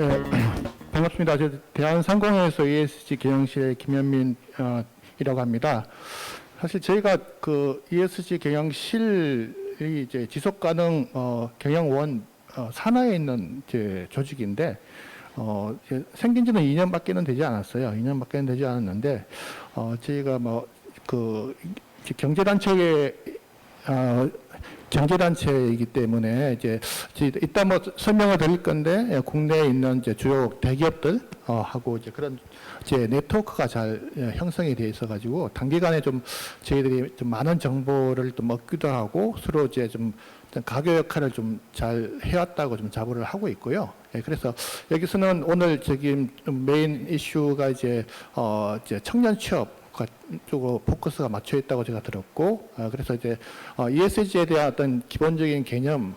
네, 반갑습니다. 저 대한상공회에서 ESG 경영실 김현민이라고 합니다. 사실 저희가 그 ESG 경영실이 이제 지속가능 경영원 산하에 있는 이제 조직인데 이제 생긴 지는 2년밖에는 되지 않았어요. 2년밖에는 되지 않았는데 저희가 뭐 그 경제단체에 경제단체이기 때문에 이제 이따 뭐 설명을 드릴 건데 국내에 있는 이제 주요 대기업들 하고 이제 그런 이제 네트워크가 잘 형성이 돼 있어 가지고 단기간에 좀 저희들이 좀 많은 정보를 좀 얻기도 하고 서로 이제 좀 가교 역할을 좀 잘 해왔다고 좀 자부를 하고 있고요. 그래서 여기서는 오늘 저기 메인 이슈가 이제 청년 취업 쪽으로 포커스가 맞춰 있다고 제가 들었고, 그래서 이제 ESG에 대한 어떤 기본적인 개념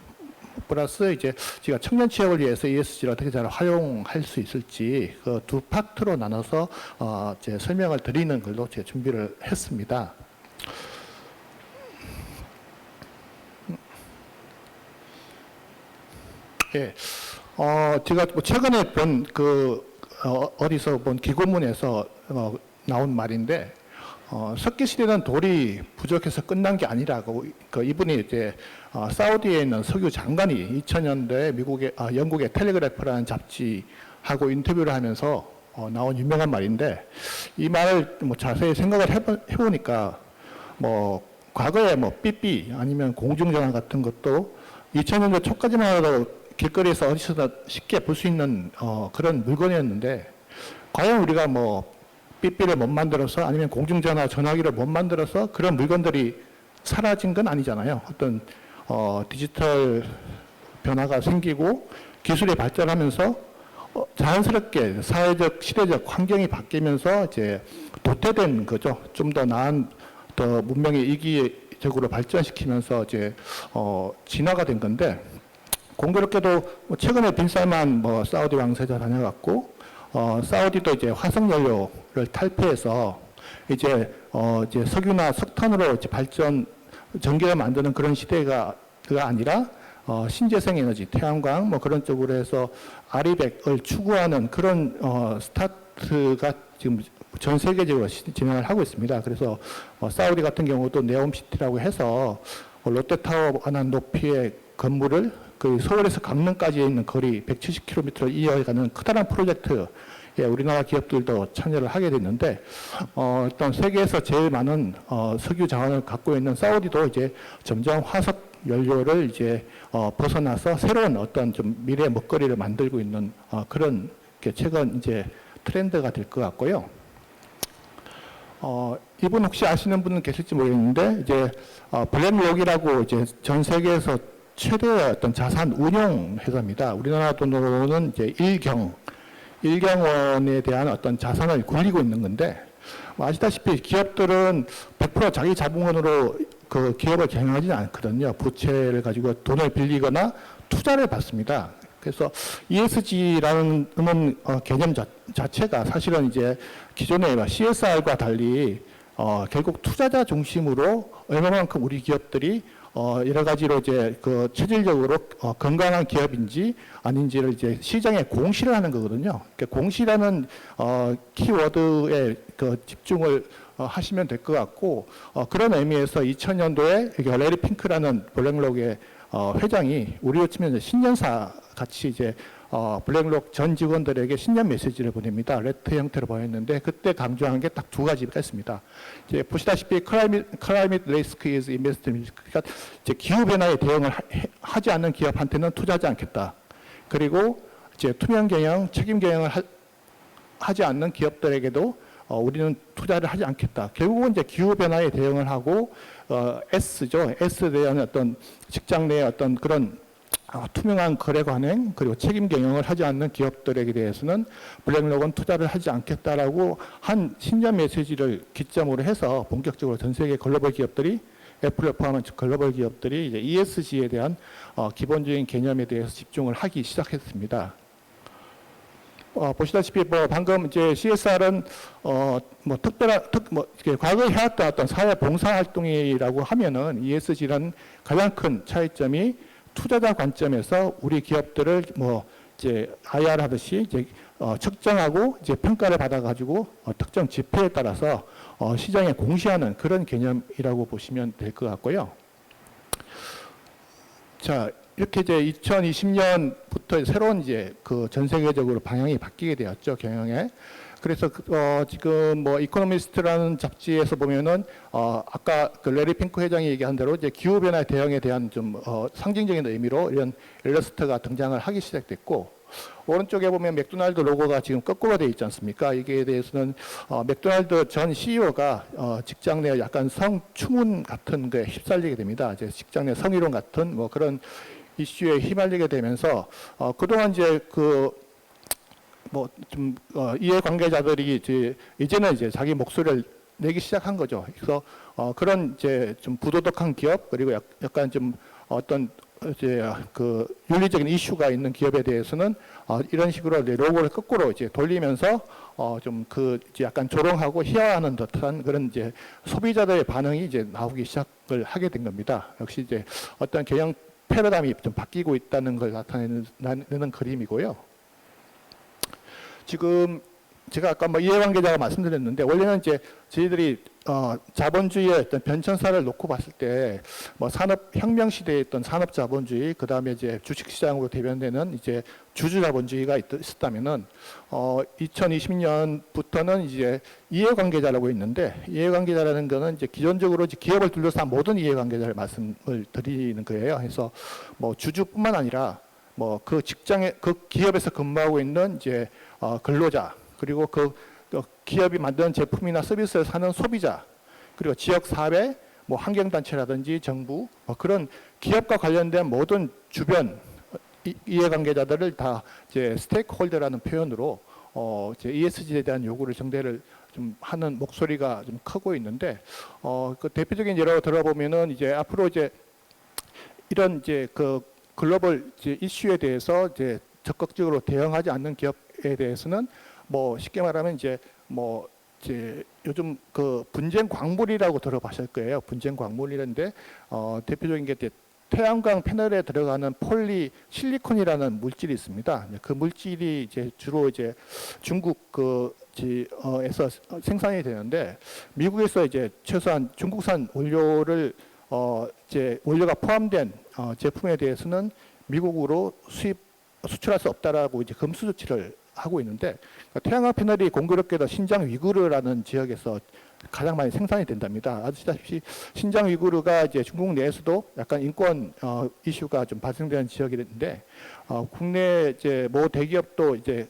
플러스 이제 제가 청년 취업을 위해서 ESG를 어떻게 잘 활용할 수 있을지 그 두 파트로 나눠서 이제 설명을 드리는 걸로 제가 준비를 했습니다. 예, 제가 뭐 최근에 본 어디서 본 기고문에서 나온 말인데, 석기 시대는 돌이 부족해서 끝난 게 아니라고, 이분이 이제, 사우디에 있는 석유 장관이 2000년대에 영국의 텔레그래프라는 잡지하고 인터뷰를 하면서, 나온 유명한 말인데, 이 말을 뭐 자세히 생각을 해보니까, 뭐, 과거에 뭐, 삐삐 아니면 공중전화 같은 것도 2000년대 초까지만 해도 길거리에서 어디서나 쉽게 볼 수 있는, 그런 물건이었는데, 과연 우리가 뭐, 삐삐를 못 만들어서 아니면 공중전화 전화기를 못 만들어서 그런 물건들이 사라진 건 아니잖아요. 어떤 디지털 변화가 생기고 기술이 발전하면서 자연스럽게 사회적 시대적 환경이 바뀌면서 이제 도태된 거죠. 좀 더 나은 더 문명의 이기적으로 발전시키면서 이제 진화가 된 건데, 공교롭게도 최근에 빈 살만 뭐 사우디 왕세자 다녀갔고, 사우디도 이제 화석 연료를 탈피해서 이제 석유나 석탄으로 이제 전기를 만드는 그런 시대가 아니라 신재생 에너지, 태양광 뭐 그런 쪽으로 해서 아리백을 추구하는 그런 스타트가 지금 전 세계적으로 진행을 하고 있습니다. 그래서 사우디 같은 경우도 네옴시티라고 해서 롯데타워 안한 높이의 건물을 그 서울에서 강릉까지 있는 거리 170km를 이어가는 커다란 프로젝트에 우리나라 기업들도 참여를 하게 됐는데, 일단 세계에서 제일 많은 석유 자원을 갖고 있는 사우디도 이제 점점 화석 연료를 이제 벗어나서 새로운 어떤 좀 미래 먹거리를 만들고 있는 그런 최근 이제 트렌드가 될 것 같고요. 이분 혹시 아시는 분은 계실지 모르겠는데, 이제 블랙록이라고 이제 전 세계에서 최대의 어떤 자산 운용 회사입니다. 우리나라 돈으로는 이제 일경원에 대한 어떤 자산을 굴리고 있는 건데, 아시다시피 기업들은 100% 자기 자본으로 그 기업을 경영하지는 않거든요. 부채를 가지고 돈을 빌리거나 투자를 받습니다. 그래서 ESG라는 개념 자체가 사실은 이제 기존의 CSR과 달리 결국 투자자 중심으로 얼마만큼 우리 기업들이 여러 가지로 이제 그 체질적으로 건강한 기업인지 아닌지를 이제 시장에 공시를 하는 거거든요. 그러니까 공시라는 키워드에 그 집중을 하시면 될 것 같고, 그런 의미에서 2000년도에 레리 핑크라는 블랙록의 회장이 우리로 치면 신년사 같이 이제 블랙록 전 직원들에게 신년 메시지를 보냅니다. 레터 형태로 보냈는데, 그때 강조한 게 딱 두 가지가 있습니다. 이제 보시다시피 climate risk is investment. 그러니까 이제 기후 변화에 대응을 하지 않는 기업한테는 투자하지 않겠다. 그리고 이제 투명 경영, 책임 경영을 하지 않는 기업들에게도 우리는 투자를 하지 않겠다. 결국은 이제 기후 변화에 대응을 하고 S죠. S에 대한 어떤 직장 내의 어떤 그런 투명한 거래 관행 그리고 책임 경영을 하지 않는 기업들에게 대해서는 블랙록은 투자를 하지 않겠다라고 한 신년 메시지를 기점으로 해서 본격적으로 전 세계 글로벌 기업들이, 애플을 포함한 글로벌 기업들이 이제 ESG에 대한 기본적인 개념에 대해서 집중을 하기 시작했습니다. 보시다시피 뭐 방금 이제 CSR은 뭐 과거에 해왔던 어떤 사회 봉사 활동이라고 하면은 ESG라는 가장 큰 차이점이 투자자 관점에서 우리 기업들을 뭐 이제 IR 하듯이 이제 측정하고 이제 평가를 받아가지고 특정 지표에 따라서 시장에 공시하는 그런 개념이라고 보시면 될 것 같고요. 자, 이렇게 이제 2020년부터 새로운 이제 그 전 세계적으로 방향이 바뀌게 되었죠, 경영에. 그래서 지금 뭐 이코노미스트라는 잡지에서 보면은 아까 그 레리 핑크 회장이 얘기한 대로 이제 기후 변화 대응에 대한 좀 상징적인 의미로 이런 일러스트가 등장을 하기 시작됐고, 오른쪽에 보면 맥도날드 로고가 지금 거꾸로 되어 있지 않습니까? 이게 대해서는 맥도날드 전 CEO가 직장 내 약간 성추문 같은 거에 휩쓸리게 됩니다. 이제 직장 내 성희롱 같은 뭐 그런 이슈에 휘말리게 되면서 그동안 이제 그 뭐 좀 이해관계자들이 이제는 이제 자기 목소리를 내기 시작한 거죠. 그래서 그런 이제 좀 부도덕한 기업, 그리고 약간 좀 어떤 이제 그 윤리적인 이슈가 있는 기업에 대해서는 이런 식으로 이제 로고를 거꾸로 이제 돌리면서 좀 그 이제 약간 조롱하고 희화하는 듯한 그런 이제 소비자들의 반응이 이제 나오기 시작을 하게 된 겁니다. 역시 이제 어떤 경영 패러다임이 좀 바뀌고 있다는 걸 나타내는 그림이고요. 지금 제가 아까 뭐 이해관계자가 말씀드렸는데, 원래는 이제 저희들이 자본주의의 어떤 변천사를 놓고 봤을 때 뭐 산업혁명 시대에 있던 산업자본주의, 그 다음에 이제 주식시장으로 대변되는 이제 주주자본주의가 있었다면은 2020년부터는 이제 이해관계자라고 있는데, 이해관계자라는 거는 이제 기존적으로 이제 기업을 둘러싼 모든 이해관계자를 말씀을 드리는 거예요. 그래서 뭐 주주뿐만 아니라 뭐 그 직장에 그 기업에서 근무하고 있는 이제 근로자, 그리고 그 기업이 만드는 제품이나 서비스를 사는 소비자, 그리고 지역 사회, 뭐 환경단체라든지 정부, 그런 기업과 관련된 모든 주변 이해관계자들을 다 이제 스테이크홀더라는 표현으로 이제 ESG에 대한 요구를 정대를 좀 하는 목소리가 좀 크고 있는데, 그 대표적인 예로 들어보면은 이제 앞으로 이제 이런 이제 그 글로벌 이제 이슈에 대해서 이제 적극적으로 대응하지 않는 기업에 대해서는 뭐 쉽게 말하면 이제 뭐 이제 요즘 그 분쟁 광물이라고 들어보실 거예요. 분쟁 광물이란데 대표적인 게 태양광 패널에 들어가는 폴리 실리콘이라는 물질이 있습니다. 그 물질이 이제 주로 이제 중국 에서 생산이 되는데, 미국에서 이제 최소한 중국산 원료를 이제 원료가 포함된 제품에 대해서는 미국으로 수출할 수 없다라고 이제 금수 조치를 하고 있는데, 태양광 패널이 공교롭게도 신장 위구르라는 지역에서 가장 많이 생산이 된답니다. 아시다시피 신장 위구르가 이제 중국 내에서도 약간 인권 이슈가 좀 발생되는 지역인데, 국내 이제 모 대기업도 이제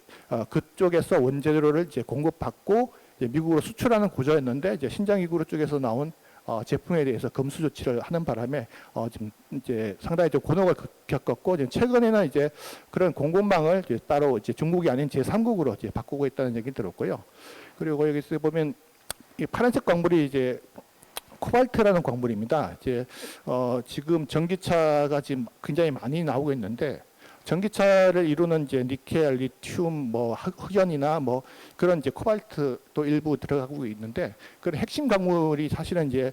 그쪽에서 원재료를 이제 공급받고 이제 미국으로 수출하는 구조였는데, 이제 신장 위구르 쪽에서 나온 제품에 대해서 금수 조치를 하는 바람에 지금 이제 상당히 좀 곤혹을 겪었고, 지금 최근에는 이제 그런 공급망을 이제 따로 이제 중국이 아닌 제3국으로 이제 바꾸고 있다는 얘기 들었고요. 그리고 여기서 보면 이 파란색 광물이 이제 코발트라는 광물입니다. 이제 지금 전기차가 지금 굉장히 많이 나오고 있는데, 전기차를 이루는 이제 니켈, 리튬, 뭐 흑연이나 뭐 그런 이제 코발트도 일부 들어가고 있는데, 그런 핵심 광물이 사실은 이제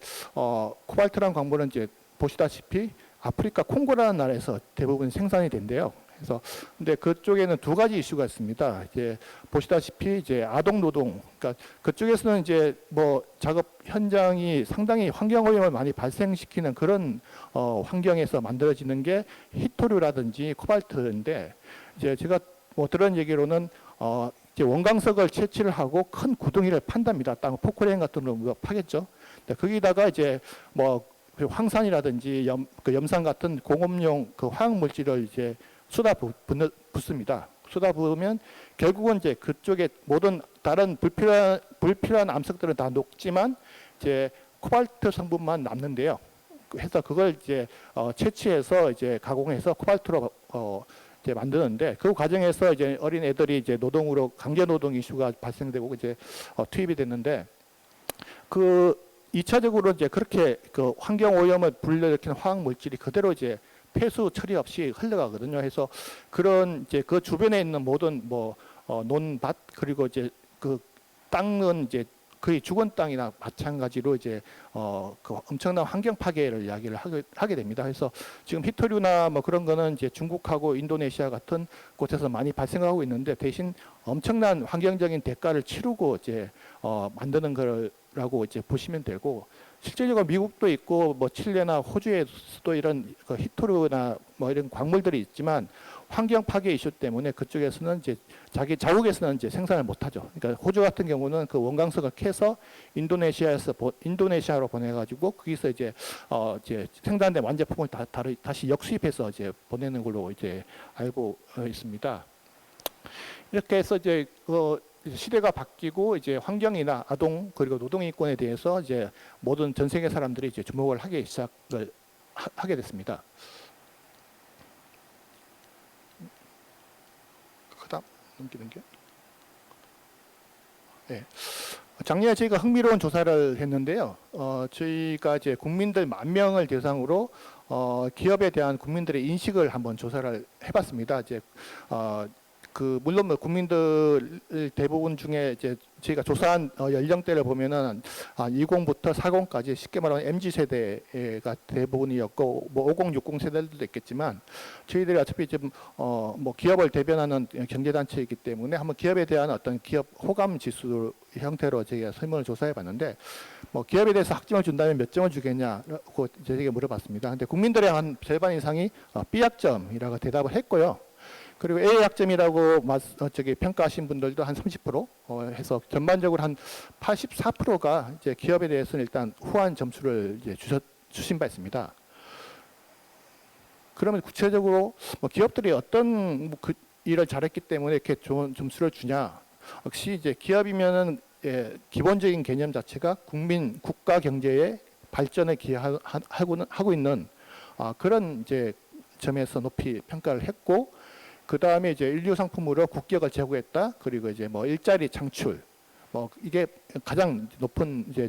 코발트라는 광물은 이제 보시다시피 아프리카 콩고라는 나라에서 대부분 생산이 된대요. 그래서 근데 그쪽에는 두 가지 이슈가 있습니다. 이제 보시다시피 이제 아동 노동, 그러니까 그쪽에서는 이제 뭐 작업 현장이 상당히 환경 오염을 많이 발생시키는 그런 환경에서 만들어지는 게 히토류라든지 코발트인데, 이제 제가 뭐 들은 얘기로는 이제 원광석을 채취를 하고 큰 구덩이를 판답니다. 땅 포크레인 같은 거 파겠죠. 거기다가 이제 뭐 황산이라든지 염산 같은 공업용 그 화학 물질을 이제 쏟아붓습니다. 쏟아부으면 결국은 이제 그쪽에 모든 다른 불필요한 암석들은 다 녹지만 이제 코발트 성분만 남는데요. 해서 그걸 이제 채취해서 이제 가공해서 코발트로 이제 만드는데, 그 과정에서 이제 어린 애들이 이제 노동으로 강제 노동 이슈가 발생되고 이제 투입이 됐는데, 그 2차적으로 이제 그렇게 그 환경 오염을 불러일으키는 화학 물질이 그대로 이제 폐수 처리 없이 흘러가거든요. 해서 그런 이제 그 주변에 있는 모든 뭐 논밭, 그리고 이제 그 땅은 이제 거의 죽은 땅이나 마찬가지로 이제 그 엄청난 환경 파괴를 이야기를 하게 됩니다. 그래서 지금 히토류나 뭐 그런 거는 이제 중국하고 인도네시아 같은 곳에서 많이 발생하고 있는데 대신 엄청난 환경적인 대가를 치르고 이제 만드는 거라고 이제 보시면 되고, 실질적으로 미국도 있고 뭐 칠레나 호주에도 이런 그 히토류나 뭐 이런 광물들이 있지만 환경 파괴 이슈 때문에 그쪽에서는 이제 자국에서는 이제 생산을 못하죠. 그러니까 호주 같은 경우는 그 원광석을 캐서 인도네시아로 보내가지고 거기서 이제 생산된 완제품을 다시 역수입해서 이제 보내는 걸로 이제 알고 있습니다. 이렇게 해서 이제 시대가 바뀌고 이제 환경이나 아동 그리고 노동 인권에 대해서 이제 모든 전 세계 사람들이 이제 주목을 하기 시작을 하게 됐습니다. 그다음 넘기는 게. 네. 작년에 저희가 흥미로운 조사를 했는데요. 저희가 이제 국민들 10,000명을 대상으로 기업에 대한 국민들의 인식을 한번 조사를 해봤습니다. 이제 물론 뭐 국민들 대부분 중에 이제 저희가 조사한 연령대를 보면은 20부터 40까지 쉽게 말하면 MZ 세대가 대부분이었고 뭐 50, 60 세대들도 있겠지만 저희들이 어차피 지금 뭐 기업을 대변하는 경제단체이기 때문에 한번 기업에 대한 어떤 기업 호감 지수 형태로 저희가 설문을 조사해봤는데 뭐 기업에 대해서 학점을 준다면 몇 점을 주겠냐고 저에게 물어봤습니다. 근데 국민들의 한 절반 이상이 B 학점이라고 대답을 했고요. 그리고 A 학점이라고 평가하신 분들도 한 30% 해서 전반적으로 한 84%가 이제 기업에 대해서는 일단 후한 점수를 이제 주신 바 있습니다. 그러면 구체적으로 뭐 기업들이 어떤 그 일을 잘했기 때문에 이렇게 좋은 점수를 주냐? 역시 이제 기업이면은 기본적인 개념 자체가 국가 경제의 발전에 기여하고 있는 그런 이제 점에서 높이 평가를 했고. 그 다음에 이제 인류 상품으로 국격을 제고했다. 그리고 이제 뭐 일자리 창출, 뭐 이게 가장 높은 이제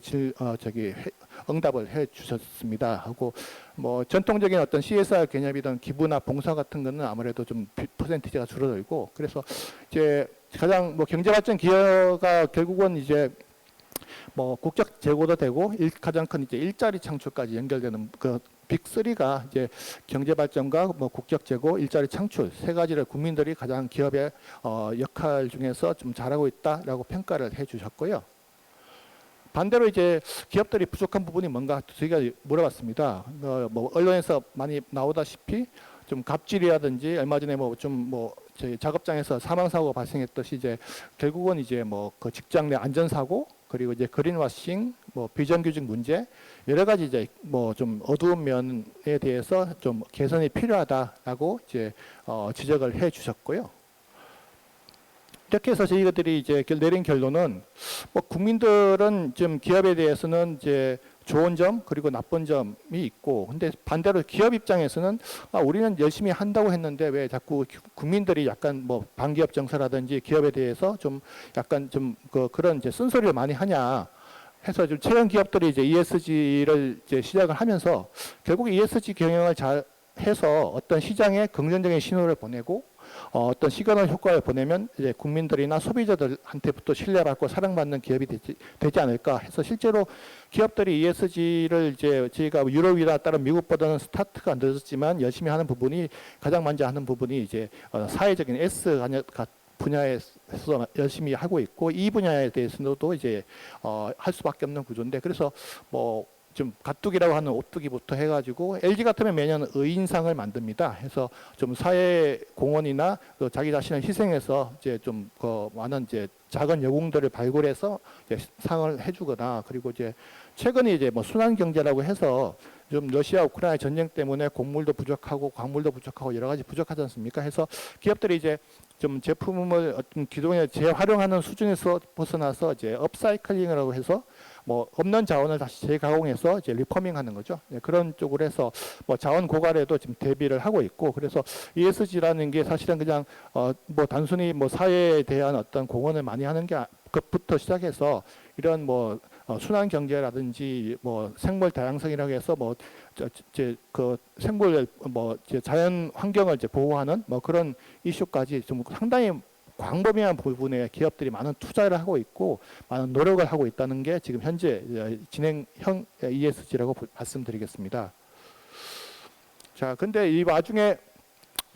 응답을 해주셨습니다. 하고 뭐 전통적인 어떤 CSR 개념이든 기부나 봉사 같은 거는 아무래도 좀 퍼센티지가 줄어들고, 그래서 이제 가장 뭐 경제발전 기여가 결국은 이제 뭐 국적 제고도 되고 가장 큰 이제 일자리 창출까지 연결되는 그 빅3가 이제 경제 발전과 뭐 국적 제고, 일자리 창출 세 가지를 국민들이 가장 기업의 역할 중에서 좀 잘하고 있다라고 평가를 해주셨고요. 반대로 이제 기업들이 부족한 부분이 뭔가 저희가 물어봤습니다. 뭐 언론에서 많이 나오다시피 좀 갑질이라든지 얼마 전에 저희 작업장에서 사망 사고가 발생했듯이 이제 결국은 이제 뭐 그 직장 내 안전 사고, 그리고 이제 그린워싱, 뭐 비정규직 문제, 여러 가지 이제 뭐 좀 어두운 면에 대해서 좀 개선이 필요하다라고 이제 지적을 해주셨고요. 이렇게 해서 저희들이 이제 내린 결론은 뭐 국민들은 좀 기업에 대해서는 이제 좋은 점 그리고 나쁜 점이 있고, 근데 반대로 기업 입장에서는 우리는 열심히 한다고 했는데 왜 자꾸 국민들이 약간 뭐 반기업 정서라든지 기업에 대해서 좀 약간 좀 그런 이제 쓴소리를 많이 하냐 해서 좀 최근 기업들이 이제 ESG를 이제 시작을 하면서 결국 ESG 경영을 잘 해서 어떤 시장에 긍정적인 신호를 보내고 어떤 시그널 효과를 보내면 이제 국민들이나 소비자들한테부터 신뢰받고 사랑받는 기업이 되지 않을까 해서 실제로 기업들이 ESG를 이제 저희가 유럽이나 다른 미국보다는 스타트가 안 늦었지만 열심히 하는 부분이 가장 먼저 하는 부분이 이제 사회적인 S 분야에서 열심히 하고 있고, 이 분야에 대해서도 이제 할 수밖에 없는 구조인데, 그래서 뭐 좀 가뚜기라고 하는 오뚜기부터 해가지고 LG 같으면 매년 의인상을 만듭니다. 해서 좀 사회 공헌이나 자기 자신을 희생해서 이제 좀 많은 이제 작은 영웅들을 발굴해서 이제 상을 해주거나, 그리고 이제 최근에 이제 뭐 순환 경제라고 해서 좀 러시아 우크라이나 전쟁 때문에 곡물도 부족하고 광물도 부족하고 여러 가지 부족하지 않습니까? 해서 기업들이 이제 좀 제품을 어떤 기존에 재활용하는 수준에서 벗어나서 이제 업사이클링이라고 해서 뭐 없는 자원을 다시 재가공해서 이제 리포밍하는 거죠. 그런 쪽으로 해서 뭐 자원 고갈에도 지금 대비를 하고 있고, 그래서 ESG라는 게 사실은 그냥 뭐 단순히 뭐 사회에 대한 어떤 공헌을 많이 하는 게 것부터 시작해서 이런 뭐 순환 경제라든지 뭐 생물 다양성이라고 해서 뭐 그 생물 뭐 자연 환경을 이제 보호하는 뭐 그런 이슈까지 좀 상당히 광범위한 부분에 기업들이 많은 투자를 하고 있고 많은 노력을 하고 있다는 게 지금 현재 진행형 ESG라고 말씀드리겠습니다. 자, 근데 이 와중에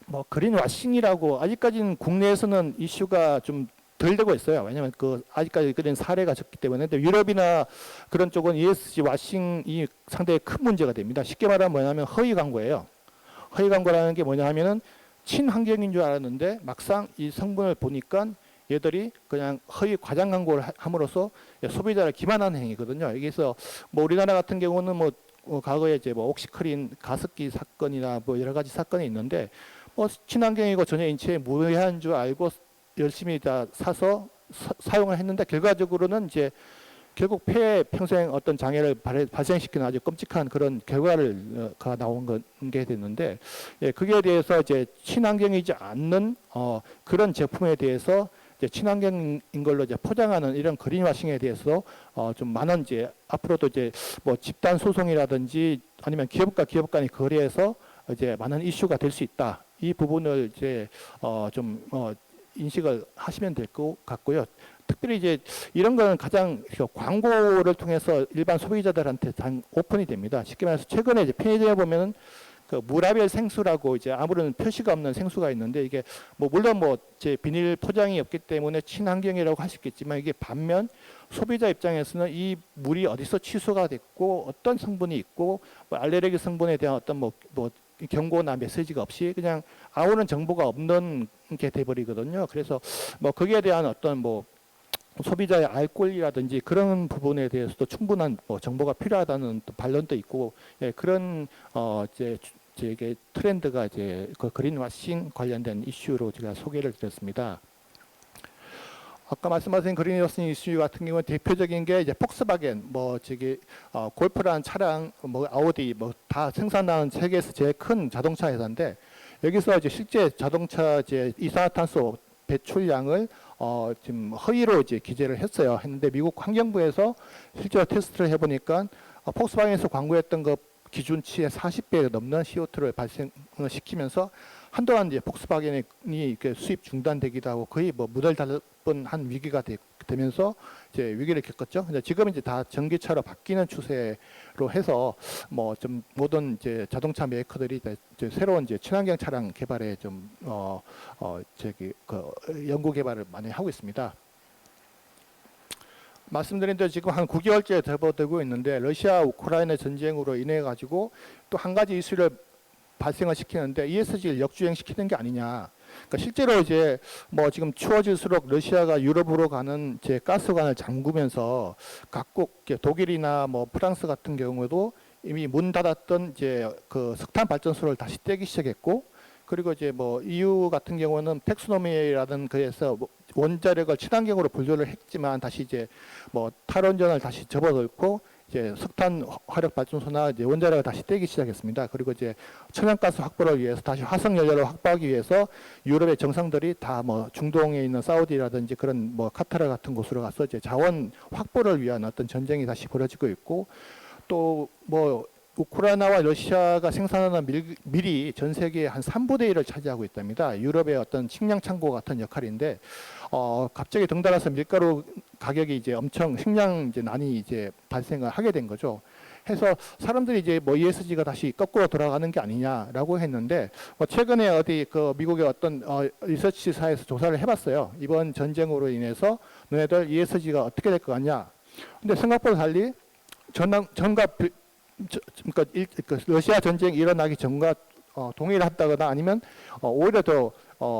뭐 그린워싱이라고 아직까지는 국내에서는 이슈가 좀 덜 되고 있어요. 왜냐하면 그 아직까지 그런 사례가 적기 때문에. 근데 유럽이나 그런 쪽은 ESG 와싱이 상당히 큰 문제가 됩니다. 쉽게 말하면 뭐냐면 허위 광고예요. 허위 광고라는 게 뭐냐 하면은 친환경인 줄 알았는데 막상 이 성분을 보니까 얘들이 그냥 허위 과장 광고를 함으로써 소비자를 기만하는 행위거든요. 여기서 뭐 우리나라 같은 경우는 뭐 과거에 이제 뭐 옥시크린 가습기 사건이나 뭐 여러 가지 사건이 있는데 뭐 친환경이고 전혀 인체에 무해한 줄 알고 열심히 다 사서 사용을 했는데 결과적으로는 이제 결국 폐에 평생 어떤 장애를 발생시키는 아주 끔찍한 그런 결과가 나온 게 됐는데, 예, 그게 대해서 이제 친환경이지 않는 그런 제품에 대해서 이제 친환경인 걸로 이제 포장하는 이런 그린워싱에 대해서 좀 많은 이제 앞으로도 이제 뭐 집단 소송이라든지 아니면 기업과 기업 간의 거래에서 이제 많은 이슈가 될 수 있다. 이 부분을 이제 좀 인식을 하시면 될 것 같고요. 특별히 이제 이런 거는 가장 광고를 통해서 일반 소비자들한테 단 오픈이 됩니다. 쉽게 말해서 최근에 이제 편의점에 보면은 그 무라벨 생수라고 이제 아무런 표시가 없는 생수가 있는데 이게 뭐 물론 뭐 제 비닐 포장이 없기 때문에 친환경이라고 할 수 있겠지만 이게 반면 소비자 입장에서는 이 물이 어디서 취소가 됐고 어떤 성분이 있고 뭐 알레르기 성분에 대한 어떤 뭐 경고나 메시지가 없이 그냥 아무런 정보가 없는 게 돼버리거든요. 그래서 뭐 거기에 대한 어떤 뭐 소비자의 알 권리라든지 그런 부분에 대해서도 충분한 뭐 정보가 필요하다는 또 반론도 있고, 예, 그런 이제 이게 트렌드가 이제 그 그린워싱 관련된 이슈로 제가 소개를 드렸습니다. 아까 말씀하신 그린워싱 이슈 같은 경우는 대표적인 게 이제 폭스바겐, 뭐 저기 골프라는 차량, 뭐 아우디, 뭐 다 생산하는 세계에서 제일 큰 자동차 회사인데 여기서 이제 실제 자동차 이제 이산화탄소 배출량을 지금 허위로 이제 기재를 했는데 미국 환경부에서 실제로 테스트를 해보니까 폭스바겐에서 광고했던 것 기준치의 40배 넘는 CO2를 발생시키면서 한동안 이제 폭스바겐이 수입 중단되기도 하고 거의 뭐 문을 닫을 뻔한 위기가 되면서 이제 위기를 겪었죠. 근데 지금 이제 다 전기차로 바뀌는 추세로 해서 뭐 좀 모든 이제 자동차 메이커들이 이제 새로운 이제 친환경 차량 개발에 좀 저기 그 연구 개발을 많이 하고 있습니다. 말씀드린 대로 지금 한 9개월째 접어들고 있는데 러시아 우크라이나 전쟁으로 인해 가지고 또 한 가지 이슈를 발생을 시키는데 ESG를 역주행시키는 게 아니냐. 그러니까 실제로 이제 뭐 지금 추워질수록 러시아가 유럽으로 가는 이제 가스관을 잠그면서 각국 독일이나 뭐 프랑스 같은 경우도 이미 문 닫았던 이제 그 석탄 발전소를 다시 떼기 시작했고, 그리고 이제 뭐 EU 같은 경우는 텍소노미라는 거에서 원자력을 친환경으로 분류를 했지만 다시 이제 뭐 탈원전을 다시 접어들고 이제 석탄 화력 발전소나 이제 원자력을 다시 떼기 시작했습니다. 그리고 이제 천연가스 확보를 위해서 다시 화석 연료를 확보하기 위해서 유럽의 정상들이 다 뭐 중동에 있는 사우디라든지 그런 뭐 카타르 같은 곳으로 가서 이제 자원 확보를 위한 어떤 전쟁이 다시 벌어지고 있고, 또 뭐 우크라이나와 러시아가 생산하는 밀이 전 세계의 한 3분의 1을 차지하고 있답니다. 유럽의 어떤 식량 창고 같은 역할인데 갑자기 덩달아서 밀가루 가격이 이제 엄청 식량 이제 난이 이제 발생을 하게 된 거죠. 해서 사람들이 이제 뭐 ESG가 다시 거꾸로 돌아가는 게 아니냐라고 했는데 최근에 어디 그 미국의 어떤 리서치사에서 조사를 해봤어요. 이번 전쟁으로 인해서 너네들 ESG가 어떻게 될 것 같냐. 근데 생각보다 달리 전과 그러니까 러시아 전쟁이 일어나기 전과 동일하다거나 아니면 오히려 더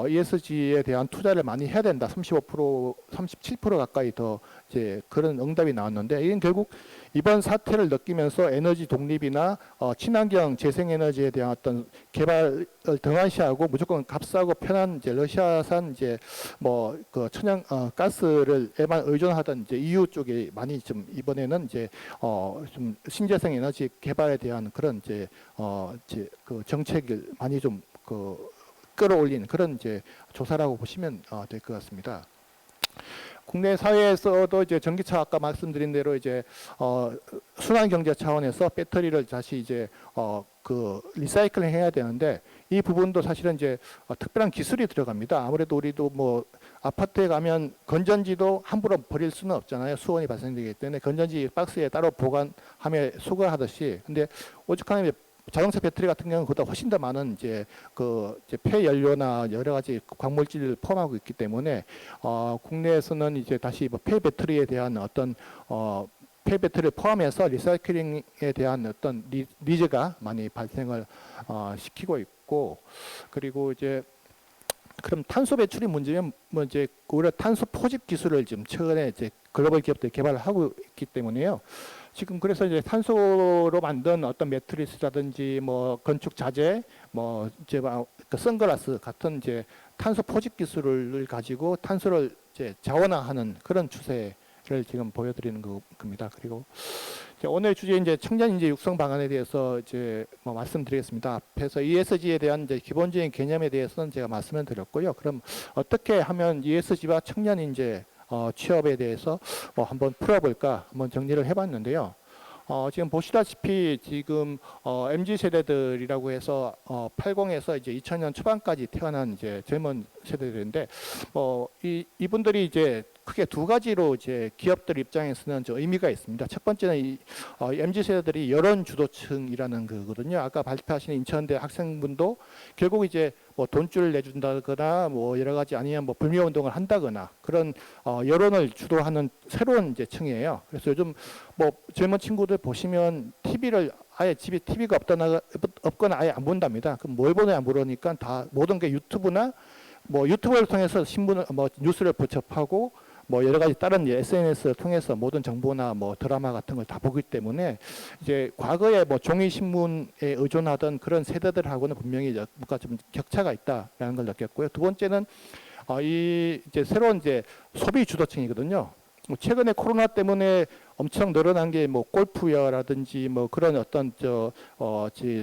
ESG에 대한 투자를 많이 해야 된다. 35%, 37% 가까이 더 이제 그런 응답이 나왔는데 이건 결국 이번 사태를 느끼면서 에너지 독립이나 친환경 재생에너지에 대한 어떤 개발을 등한시하고 무조건 값싸고 편한 이제 러시아산 이제 뭐 그 천연 가스를에만 의존하던 이제 EU 쪽에 많이 좀 이번에는 이제 좀 신재생 에너지 개발에 대한 그런 이제 그 정책을 많이 좀 끌어올린 그런 이제 조사라고 보시면 될 것 같습니다. 국내 사회에서도 이제 전기차 아까 말씀드린 대로 이제 순환 경제 차원에서 배터리를 다시 이제 그 리사이클링 해야 되는데 이 부분도 사실은 이제 특별한 기술이 들어갑니다. 아무래도 우리도 뭐 아파트에 가면 건전지도 함부로 버릴 수는 없잖아요. 수온이 발생되기 때문에 건전지 박스에 따로 보관하며 수거하듯이. 근데 오죽하면 자동차 배터리 같은 경우는 그보다 훨씬 더 많은 이제 폐연료나 여러 가지 광물질을 포함하고 있기 때문에 국내에서는 이제 다시 뭐 폐배터리에 대한 어떤 폐배터리를 포함해서 리사이클링에 대한 어떤 니즈가 많이 발생을 시키고 있고, 그리고 이제 그럼 탄소 배출이 문제면 뭐 이제 오히려 탄소 포집 기술을 지금 최근에 이제 글로벌 기업들이 개발을 하고 있기 때문에요. 지금 그래서 이제 탄소로 만든 어떤 매트리스라든지 뭐 건축 자재, 뭐 이제 그 선글라스 같은 이제 탄소 포집 기술을 가지고 탄소를 이제 자원화하는 그런 추세를 지금 보여드리는 겁니다. 그리고 이제 오늘 주제 이제 청년 인재 육성 방안에 대해서 이제 뭐 말씀드리겠습니다. 앞에서 ESG에 대한 이제 기본적인 개념에 대해서는 제가 말씀을 드렸고요. 그럼 어떻게 하면 ESG와 청년 인재 취업에 대해서 한번 풀어볼까 한번 정리를 해봤는데요. 지금 보시다시피 지금 MZ 세대들이라고 해서 80에서 이제 2000년 초반까지 태어난 이제 젊은 세대들인데 이분들이 이제 크게 두 가지로 이제 기업들 입장에서는 좀 의미가 있습니다. 첫 번째는 이 MZ 세대들이 여론 주도층이라는 거거든요. 아까 발표하신 인천대 학생분도 결국 이제 뭐 돈줄을 내준다거나 뭐 여러 가지 아니면 뭐 불매 운동을 한다거나 그런 여론을 주도하는 새로운 이제 층이에요. 그래서 요즘 뭐 젊은 친구들 보시면 TV를 아예 집에 TV가 없거나 아예 안 본답니다. 그럼 뭘 보냐 물으니까 다 모든 게 유튜브나 뭐 유튜브를 통해서 신문을 뭐 뉴스를 접하고 뭐 여러 가지 다른 SNS를 통해서 모든 정보나 뭐 드라마 같은 걸 다 보기 때문에 이제 과거에 뭐 종이 신문에 의존하던 그런 세대들하고는 분명히 뭔가 좀 격차가 있다라는 걸 느꼈고요. 두 번째는 이 이제 새로운 이제 소비 주도층이거든요. 최근에 코로나 때문에 엄청 늘어난 게 뭐 골프웨어라든지 뭐 그런 어떤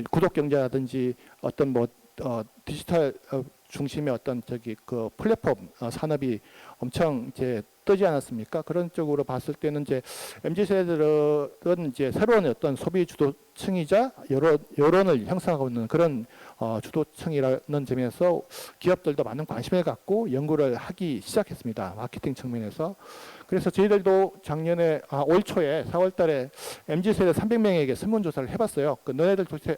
구독 경제라든지 어떤 뭐 디지털 중심의 어떤 그 플랫폼 산업이 엄청 이제 뜨지 않았습니까? 그런 쪽으로 봤을 때는 이제 MZ 세대들은 이제 새로운 어떤 소비 주도층이자 여론을 형성하고 있는 그런 주도층이라는 점에서 기업들도 많은 관심을 갖고 연구를 하기 시작했습니다. 마케팅 측면에서. 그래서 저희들도 작년에 올 초에 4월달에 MZ 세대 300명에게 설문조사를 해봤어요. 너네들 도대체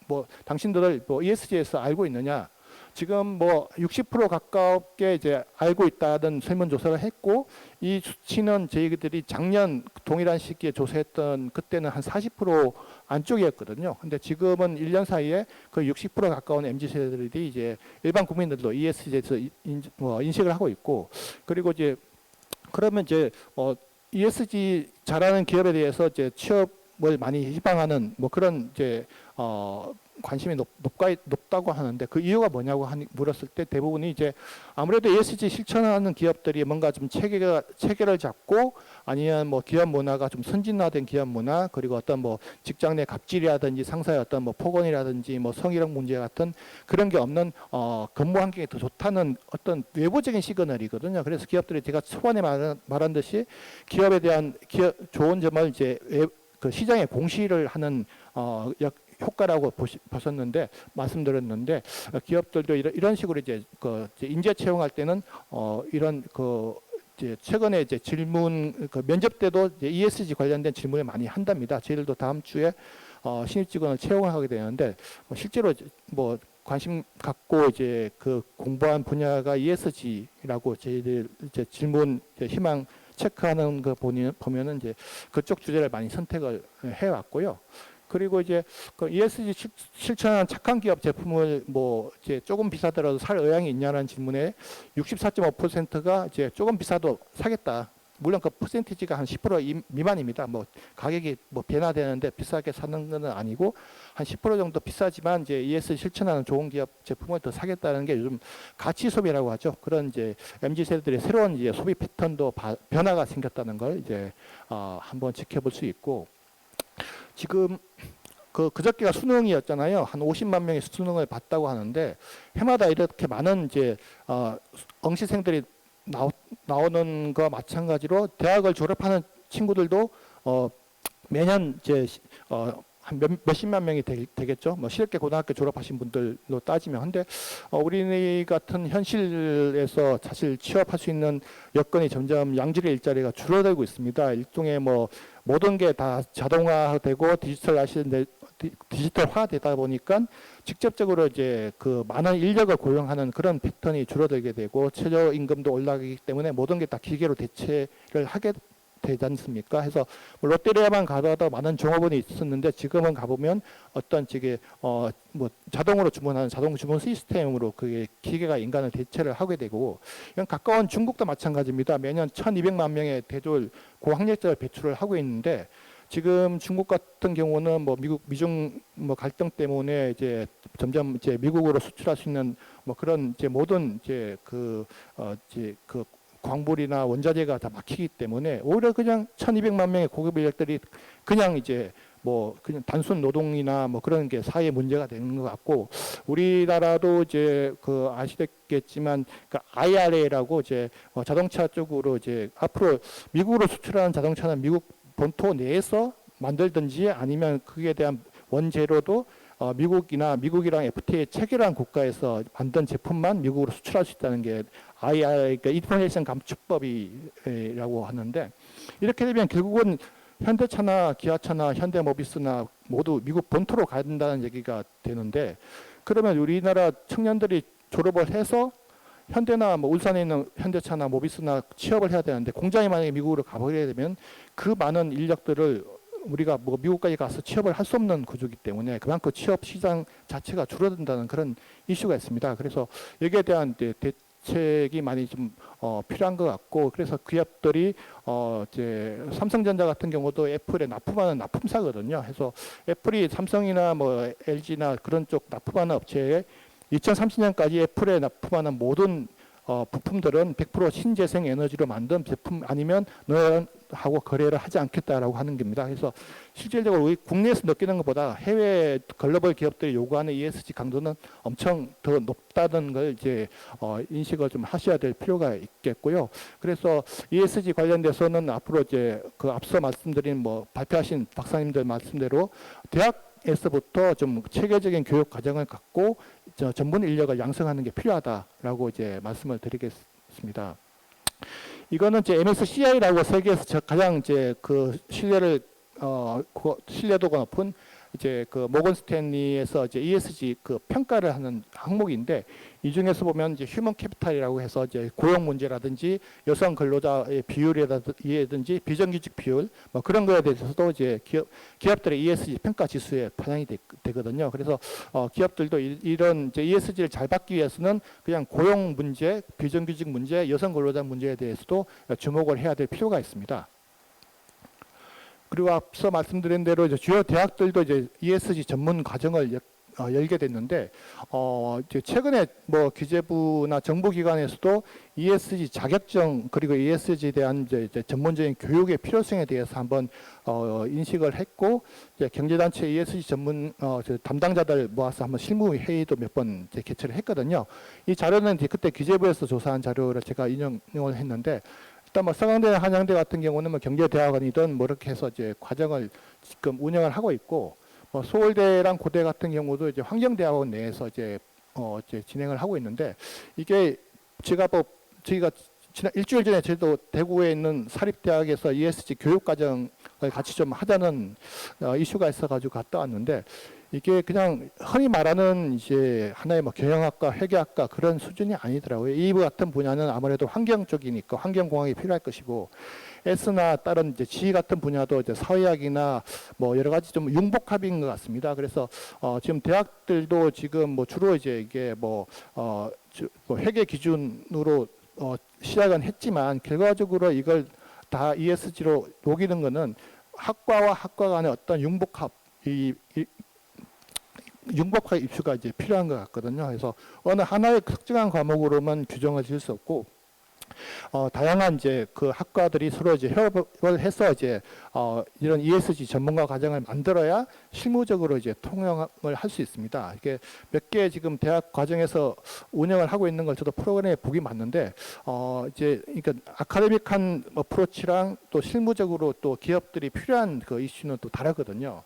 뭐 당신들 뭐 ESG에서 알고 있느냐? 지금 뭐 60% 가깝게 이제 알고 있다는 설문조사를 했고, 이 수치는 저희들이 작년 동일한 시기에 조사했던 그때는 한 40% 안쪽이었거든요. 근데 지금은 1년 사이에 거의 60% 가까운 MZ 세대들이 이제 일반 국민들도 ESG에서 인식을 하고 있고, 그리고 이제 그러면 이제 ESG 잘하는 기업에 대해서 이제 취업을 많이 희망하는 뭐 그런 이제 관심이 높다고 하는데 그 이유가 뭐냐고 물었을 때 대부분이 이제 아무래도 ESG 실천하는 기업들이 뭔가 좀 체계를 잡고 아니면 뭐 기업 문화가 좀 선진화된 기업 문화, 그리고 어떤 뭐 직장 내 갑질이라든지 상사의 어떤 뭐 폭언이라든지 뭐 성희롱 문제 같은 그런 게 없는 근무 환경이 더 좋다는 어떤 외부적인 시그널이거든요. 그래서 기업들이 제가 초반에 말한 듯이 기업에 대한 좋은 점을 이제 그 시장에 공시를 하는 효과라고 보셨는데 말씀드렸는데 기업들도 이런 식으로 이제 인재 채용할 때는 이런 이제 최근에 이제 질문 면접 때도 이제 ESG 관련된 질문을 많이 한답니다. 저희들도 다음 주에 신입 직원을 채용하게 되는데 실제로 뭐 관심 갖고 이제 그 공부한 분야가 ESG라고 저희들 이제 질문 희망 체크하는 거 보면은 이제 그쪽 주제를 많이 선택을 해왔고요. 그리고 이제 그 ESG 실천한 착한 기업 제품을 뭐 이제 조금 비싸더라도 살 의향이 있냐는 질문에 64.5%가 이제 조금 비싸도 사겠다. 물론 그 퍼센티지가 한 10% 미만입니다. 뭐 가격이 뭐 변화되는데 비싸게 사는 건 아니고 한 10% 정도 비싸지만 이제 ESG 실천하는 좋은 기업 제품을 더 사겠다는 게 요즘 가치 소비라고 하죠. 그런 이제 MZ 세대들의 새로운 이제 소비 패턴도 변화가 생겼다는 걸 이제 한번 지켜볼 수 있고, 지금 그저께가 수능이었잖아요. 한 50만 명의 수능을 봤다고 하는데 해마다 이렇게 많은 이제 응시생들이 나오는 거와 마찬가지로 대학을 졸업하는 친구들도 매년 이제 한 몇십만 명이 되겠죠. 뭐 실업계 고등학교 졸업하신 분들로 따지면. 근데 우리 같은 현실에서 사실 취업할 수 있는 여건이 점점 양질의 일자리가 줄어들고 있습니다. 일종의 뭐 모든 게 다 자동화되고 디지털화 되다 보니까 직접적으로 이제 그 많은 인력을 고용하는 그런 패턴이 줄어들게 되고 최저임금도 올라가기 때문에 모든 게 다 기계로 대체를 하게 되지 않습니까? 해서 롯데리아만 가더라도 많은 종업원이 있었는데 지금은 가보면 어떤 지게 뭐 자동으로 주문하는 자동 주문 시스템으로 그게 기계가 인간을 대체를 하게 되고, 이건 가까운 중국도 마찬가지입니다. 매년 1,200만 명의 대졸 고학력자를 배출을 하고 있는데 지금 중국 같은 경우는 뭐 미중 뭐 갈등 때문에 이제 점점 이제 미국으로 수출할 수 있는 뭐 그런 이제 모든 이제 그 광물이나 원자재가 다 막히기 때문에 오히려 그냥 1,200만 명의 고급 인력들이 그냥 이제 뭐 그냥 단순 노동이나 뭐 그런 게 사회 문제가 되는 것 같고, 우리나라도 이제 그 아시겠지만 그 IRA라고 이제 자동차 쪽으로 이제 앞으로 미국으로 수출하는 자동차는 미국 본토 내에서 만들든지 아니면 그에 대한 원재료도 미국이랑 FTA 체결한 국가에서 만든 제품만 미국으로 수출할 수 있다는 게 IRA, 그러니까 인포메이션 감축법이라고 하는데, 이렇게 되면 결국은 현대차나 기아차나 현대모비스나 모두 미국 본토로 가야 된다는 얘기가 되는데, 그러면 우리나라 청년들이 졸업을 해서 현대나 뭐 울산에 있는 현대차나 모비스나 취업을 해야 되는데 공장이 만약에 미국으로 가버리게 되면 그 많은 인력들을 우리가 뭐 미국까지 가서 취업을 할 수 없는 구조이기 때문에 그만큼 취업 시장 자체가 줄어든다는 그런 이슈가 있습니다. 그래서 여기에 대한 대책이 많이 좀 필요한 것 같고, 그래서 기업들이 이제 삼성전자 같은 경우도 애플에 납품하는 납품사거든요. 그래서 애플이 삼성이나 뭐 LG나 그런 쪽 납품하는 업체에 2030년까지 애플에 납품하는 모든 부품들은 100% 신재생 에너지로 만든 제품 아니면 너하고 거래를 하지 않겠다라고 하는 겁니다. 그래서 실질적으로 우리 국내에서 느끼는 것보다 해외 글로벌 기업들이 요구하는 ESG 강도는 엄청 더 높다는 걸 이제 인식을 좀 하셔야 될 필요가 있겠고요. 그래서 ESG 관련돼서는 앞으로 이제 그 앞서 말씀드린 뭐 발표하신 박사님들 말씀대로 대학에서부터 좀 체계적인 교육 과정을 갖고 전문 인력을 양성하는 게 필요하다라고 이제 말씀을 드리겠습니다. 이거는 이제 MSCI라고 세계에서 가장 이제 그 신뢰도가 높은 이제 그 모건 스탠리에서 이제 ESG 그 평가를 하는 항목인데, 이 중에서 보면 이제 휴먼 캐피탈이라고 해서 이제 고용 문제라든지 여성 근로자의 비율이라든지 비정규직 비율 뭐 그런 거에 대해서도 이제 기업들의 ESG 평가 지수에 반영이 되거든요. 그래서 기업들도 이런 이제 ESG를 잘 받기 위해서는 그냥 고용 문제, 비정규직 문제, 여성 근로자 문제에 대해서도 주목을 해야 될 필요가 있습니다. 그리고 앞서 말씀드린 대로 이제 주요 대학들도 이제 ESG 전문 과정을 열게 됐는데, 이제 최근에 뭐 기재부나 정부기관에서도 ESG 자격증 그리고 ESG에 대한 이제 전문적인 교육의 필요성에 대해서 한번 인식을 했고, 이제 경제단체 ESG 전문 담당자들 모아서 한번 실무 회의도 몇 번 개최를 했거든요. 이 자료는 이제 그때 기재부에서 조사한 자료를 제가 인용을 했는데, 일단 뭐 서강대나 한양대 같은 경우는 뭐 경제대학원이든 뭐 이렇게 해서 이제 과정을 지금 운영을 하고 있고, 뭐 서울대랑 고대 같은 경우도 이제 환경대학원 내에서 이제 진행을 하고 있는데, 이게 저희가 지난 일주일 전에 저희도 대구에 있는 사립대학에서 ESG 교육과정을 같이 좀 하자는 이슈가 있어가지고 갔다 왔는데, 이게 그냥 흔히 말하는 이제 하나의 뭐 경영학과, 회계학과 그런 수준이 아니더라고요. 이 같은 분야는 아무래도 환경 쪽이니까 환경공학이 필요할 것이고, S나 다른 이제 G 같은 분야도 이제 사회학이나 뭐 여러 가지 좀 융복합인 것 같습니다. 그래서 지금 대학들도 지금 뭐 주로 이제 이게 뭐 회계 기준으로 시작은 했지만 결과적으로 이걸 다 ESG로 녹이는 거는 학과와 학과 간의 어떤 융복합 입수가 이제 필요한 것 같거든요. 그래서 어느 하나의 특정한 과목으로만 규정을 지을 수 없고, 다양한 이제 그 학과들이 서로 이제 협업을 해서 이제 이런 ESG 전문가 과정을 만들어야 실무적으로 이제 통용을 할 수 있습니다. 이게 몇 개 지금 대학 과정에서 운영을 하고 있는 걸 저도 프로그램에 보기 맞는데, 이제 그러니까 아카데믹한 어프로치랑 또 실무적으로 또 기업들이 필요한 그 이슈는 또 다르거든요.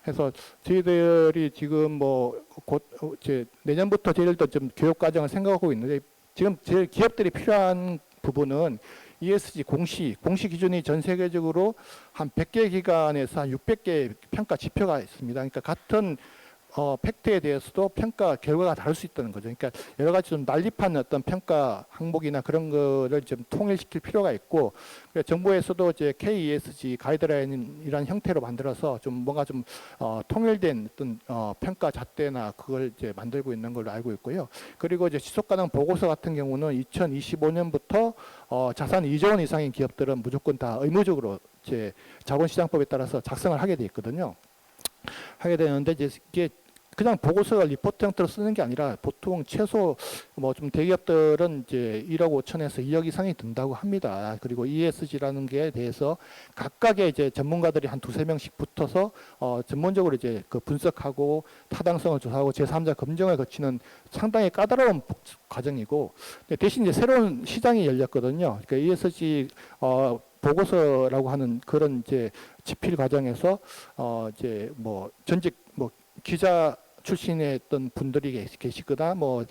해서 저희들이 지금 뭐 곧 이제 내년부터 저희들도 좀 교육 과정을 생각하고 있는데 지금 제일 기업들이 필요한 부분은 ESG 공시 기준이 전 세계적으로 한 100개 기관에서 한 600개 평가 지표가 있습니다. 그러니까 같은 팩트에 대해서도 평가 결과가 다를 수 있다는 거죠. 그러니까 여러 가지 좀 난립한 어떤 평가 항목이나 그런 거를 좀 통일시킬 필요가 있고, 정부에서도 이제 KESG 가이드라인이라는 형태로 만들어서 좀 뭔가 좀 통일된 어떤 평가 잣대나 그걸 이제 만들고 있는 걸로 알고 있고요. 그리고 이제 지속가능 보고서 같은 경우는 2025년부터 자산 2조 원 이상인 기업들은 무조건 다 의무적으로 이제 자본시장법에 따라서 작성을 하게 돼 있거든요. 하게 되는데 이제 이게 그냥 보고서가 리포트 형태로 쓰는 게 아니라 보통 최소 뭐 좀 대기업들은 이제 1억 5천에서 2억 이상이 든다고 합니다. 그리고 ESG라는 게 대해서 각각의 이제 전문가들이 한 두세 명씩 붙어서 전문적으로 이제 그 분석하고 타당성을 조사하고 제3자 검증을 거치는 상당히 까다로운 과정이고, 대신 이제 새로운 시장이 열렸거든요. 그러니까 ESG 보고서라고 하는 그런 이제 집필 과정에서 이제 뭐 전직 뭐 기자 출신의 어떤 분들이 계시거나 뭐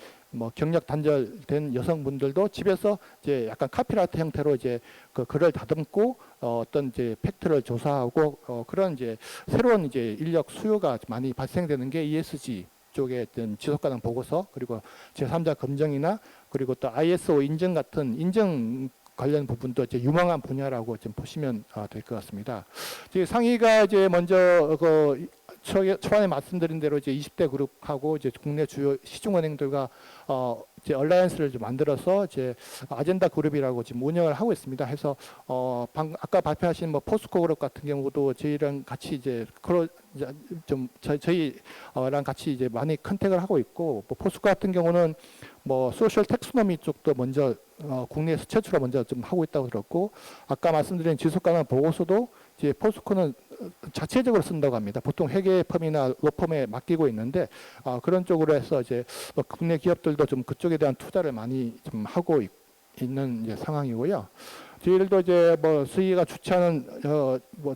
경력 단절된 여성분들도 집에서 이제 약간 카피라이트 형태로 이제 그 글을 다듬고 어떤 이제 팩트를 조사하고 그런 이제 새로운 이제 인력 수요가 많이 발생되는 게 ESG 쪽의 어떤 지속가능 보고서, 그리고 제3자 검증이나 그리고 또 ISO 인증 같은 인증 관련 부분도 이제 유망한 분야라고 좀 보시면 될 것 같습니다. 상위가 이제 먼저 초반에 말씀드린 대로 이제 20대 그룹하고 이제 국내 주요 시중은행들과 이제 얼라이언스를 좀 만들어서 이제 아젠다 그룹이라고 지금 운영을 하고 있습니다. 해서 아까 발표하신 뭐 포스코 그룹 같은 경우도 저희랑 같이 이제 저희랑 같이 이제 많이 컨택을 하고 있고, 뭐 포스코 같은 경우는 뭐 소셜 텍스노미 쪽도 먼저 국내에서 최초로 먼저 좀 하고 있다고 들었고, 아까 말씀드린 지속가능 보고서도 이제 포스코는 자체적으로 쓴다고 합니다. 보통 회계펌이나 로펌에 맡기고 있는데 그런 쪽으로 해서 이제 국내 기업들도 좀 그쪽에 대한 투자를 많이 좀 하고 있는 이제 상황이고요. 저희들도 이제 뭐 수의가 주최하는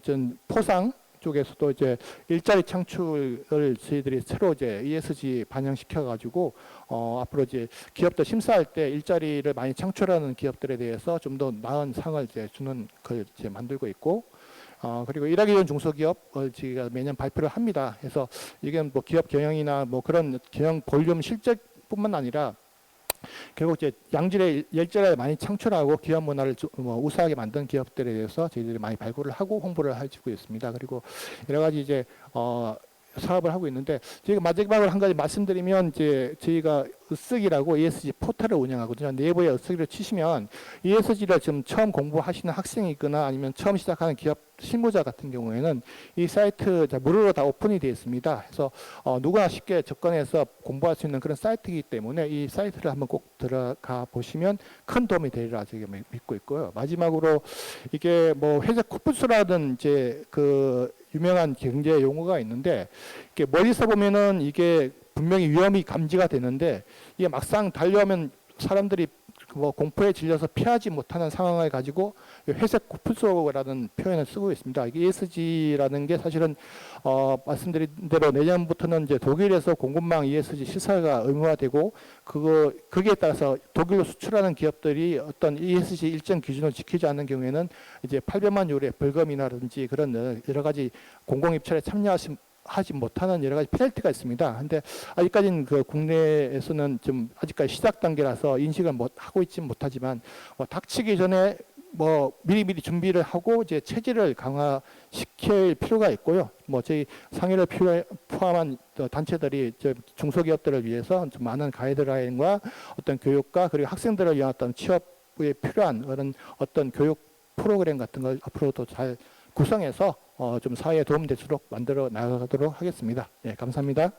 전 포상 쪽에서도 이제 일자리 창출을 저희들이 새로 이제 ESG 반영시켜 가지고 앞으로 이제 기업들 심사할 때 일자리를 많이 창출하는 기업들에 대해서 좀 더 나은 상을 이제 주는 걸 이제 만들고 있고, 그리고 일하기 위한 중소기업을 저희가 매년 발표를 합니다. 그래서 이게 뭐 기업 경영이나 뭐 그런 경영 볼륨 실적뿐만 아니라 결국 이제 양질의 일자리를 많이 창출하고 기업 문화를 우수하게 만든 기업들에 대해서 저희들이 많이 발굴을 하고 홍보를 해주고 있습니다. 그리고 여러 가지 이제 사업을 하고 있는데, 저희가 마지막으로 한 가지 말씀드리면 이제 저희가 으쓱이라고 ESG 포털을 운영하거든요. 네이버에 으쓱이를 치시면 ESG를 지금 처음 공부하시는 학생이거나 아니면 처음 시작하는 기업 실무자 같은 경우에는 이 사이트 무료로 다 오픈이 되어 있습니다. 그래서 누구나 쉽게 접근해서 공부할 수 있는 그런 사이트이기 때문에 이 사이트를 한번 꼭 들어가 보시면 큰 도움이 되리라 제가 믿고 있고요. 마지막으로 이게 뭐 회색 쿠프스라는 이제 그 유명한 경제 용어가 있는데, 이게 멀리서 보면은 이게 분명히 위험이 감지가 되는데 이게 막상 달려오면 사람들이 뭐 공포에 질려서 피하지 못하는 상황을 가지고 회색 쿠프소라는 표현을 쓰고 있습니다. 이게 ESG라는 게 사실은 말씀드린 대로 내년부터는 이제 독일에서 공급망 ESG 시설가 의무화되고 거기에 따라서 독일로 수출하는 기업들이 어떤 ESG 일정 기준을 지키지 않는 경우에는 이제 800만 유로의 벌금이라든지 그런 여러 가지 공공 입찰에 하지 못하는 여러 가지 페널티가 있습니다. 근데 아직까지는 그 국내에서는 좀 아직까지 시작 단계라서 인식을 하고 있지는 못하지만 닥치기 전에 뭐 미리미리 준비를 하고 이제 체질을 강화시킬 필요가 있고요. 뭐 저희 상해를 포함한 단체들이 중소기업들을 위해서 좀 많은 가이드라인과 어떤 교육과 그리고 학생들을 위한 어떤 취업에 필요한 그런 어떤 교육 프로그램 같은 걸 앞으로도 잘 구성해서 좀 사회에 도움되도록 만들어 나가도록 하겠습니다. 예, 감사합니다.